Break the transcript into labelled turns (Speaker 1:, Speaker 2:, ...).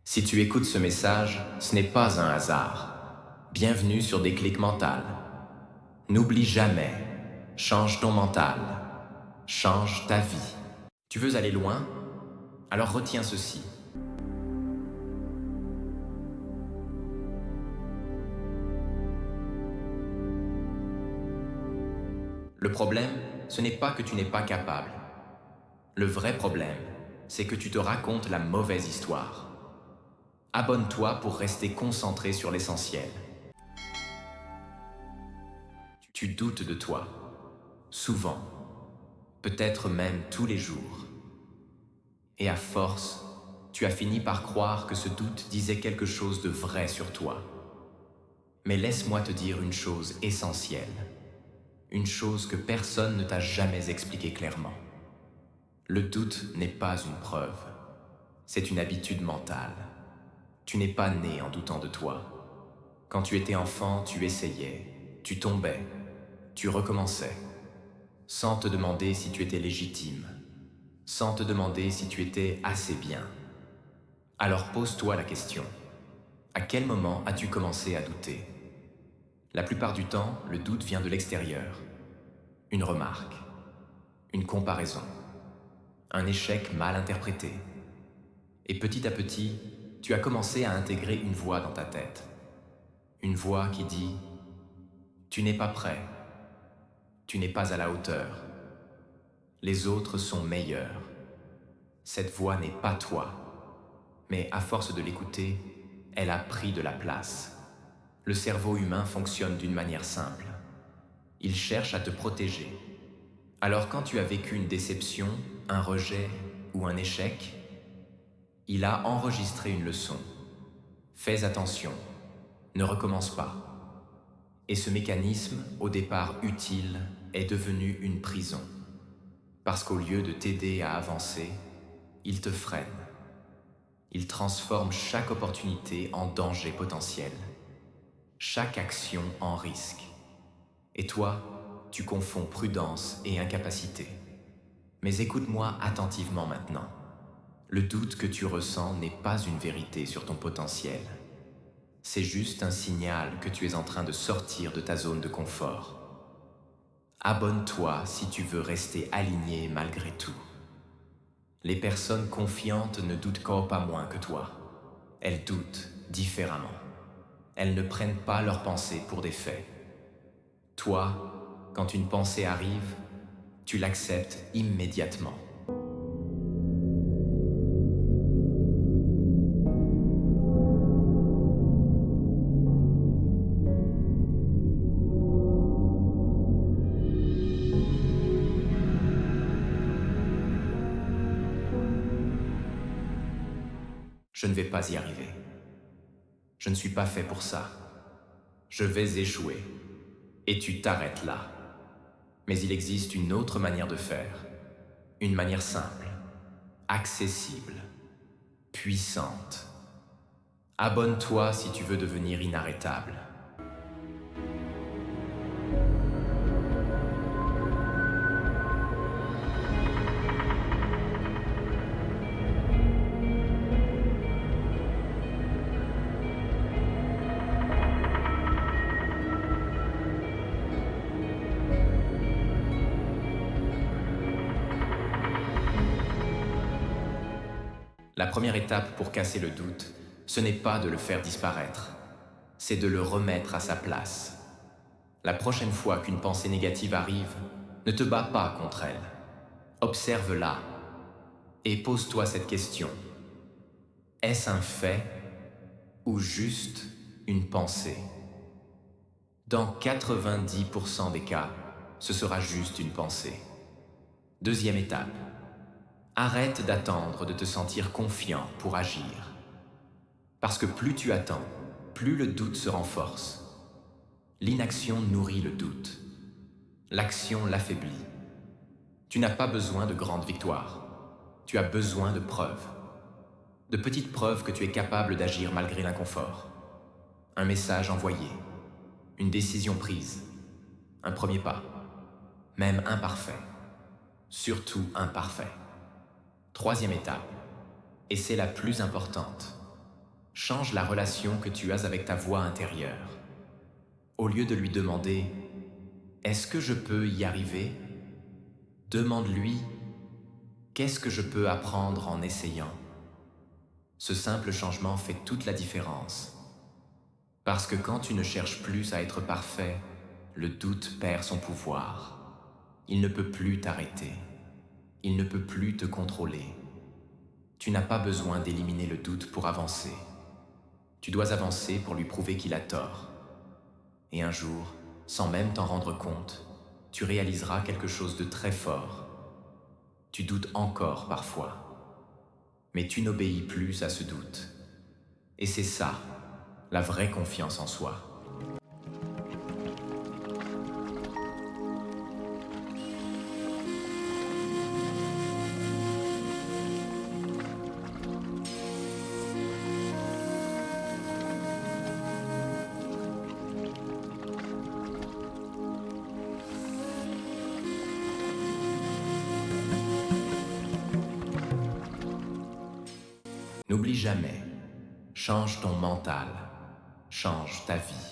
Speaker 1: Si tu écoutes ce message, ce n'est pas un hasard. Bienvenue sur Déclic Mental. N'oublie jamais, change ton mental, change ta vie. Tu veux aller loin? Alors retiens ceci. Le problème, ce n'est pas que tu n'es pas capable. Le vrai problème, c'est que tu te racontes la mauvaise histoire. Abonne-toi pour rester concentré sur l'essentiel. Tu doutes de toi, souvent, peut-être même tous les jours. Et à force, tu as fini par croire que ce doute disait quelque chose de vrai sur toi. Mais laisse-moi te dire une chose essentielle, une chose que personne ne t'a jamais expliquée clairement. Le doute n'est pas une preuve, c'est une habitude mentale. Tu n'es pas né en doutant de toi. Quand tu étais enfant, tu essayais, tu tombais, tu recommençais, sans te demander si tu étais légitime, sans te demander si tu étais assez bien. Alors pose-toi la question. À quel moment as-tu commencé à douter? La plupart du temps, le doute vient de l'extérieur. Une remarque, une comparaison, un échec mal interprété. Et petit à petit, tu as commencé à intégrer une voix dans ta tête. Une voix qui dit « Tu n'es pas prêt, tu n'es pas à la hauteur, les autres sont meilleurs. » Cette voix n'est pas toi, mais à force de l'écouter, elle a pris de la place. Le cerveau humain fonctionne d'une manière simple. Il cherche à te protéger. Alors quand tu as vécu une déception, un rejet ou un échec, il a enregistré une leçon. Fais attention, ne recommence pas. Et ce mécanisme, au départ utile, est devenu une prison. Parce qu'au lieu de t'aider à avancer, il te freine. Il transforme chaque opportunité en danger potentiel, chaque action en risque. Et toi, tu confonds prudence et incapacité. Mais écoute-moi attentivement maintenant. Le doute que tu ressens n'est pas une vérité sur ton potentiel. C'est juste un signal que tu es en train de sortir de ta zone de confort. Abonne-toi si tu veux rester aligné malgré tout. Les personnes confiantes ne doutent pas moins que toi. Elles doutent différemment. Elles ne prennent pas leurs pensées pour des faits. Toi, quand une pensée arrive, tu l'acceptes immédiatement. Je ne vais pas y arriver. Je ne suis pas fait pour ça. Je vais échouer. Et tu t'arrêtes là. Mais il existe une autre manière de faire. Une manière simple, accessible, puissante. Abonne-toi si tu veux devenir inarrêtable. La première étape pour casser le doute, ce n'est pas de le faire disparaître, c'est de le remettre à sa place. La prochaine fois qu'une pensée négative arrive, ne te bats pas contre elle. Observe-la et pose-toi cette question. Est-ce un fait ou juste une pensée? Dans 90% des cas, ce sera juste une pensée. Deuxième étape. Arrête d'attendre de te sentir confiant pour agir. Parce que plus tu attends, plus le doute se renforce. L'inaction nourrit le doute. L'action l'affaiblit. Tu n'as pas besoin de grandes victoires. Tu as besoin de preuves. De petites preuves que tu es capable d'agir malgré l'inconfort. Un message envoyé. Une décision prise. Un premier pas. Même imparfait. Surtout imparfait. Troisième étape. Et c'est la plus importante. Change la relation que tu as avec ta voix intérieure. Au lieu de lui demander « Est-ce que je peux y arriver ?», demande-lui « Qu'est-ce que je peux apprendre en essayant ?» Ce simple changement fait toute la différence. Parce que quand tu ne cherches plus à être parfait, le doute perd son pouvoir. Il ne peut plus t'arrêter. Il ne peut plus te contrôler. Tu n'as pas besoin d'éliminer le doute pour avancer. Tu dois avancer pour lui prouver qu'il a tort. Et un jour, sans même t'en rendre compte, tu réaliseras quelque chose de très fort. Tu doutes encore parfois, mais tu n'obéis plus à ce doute. Et c'est ça, la vraie confiance en soi. N'oublie jamais, change ton mental, change ta vie.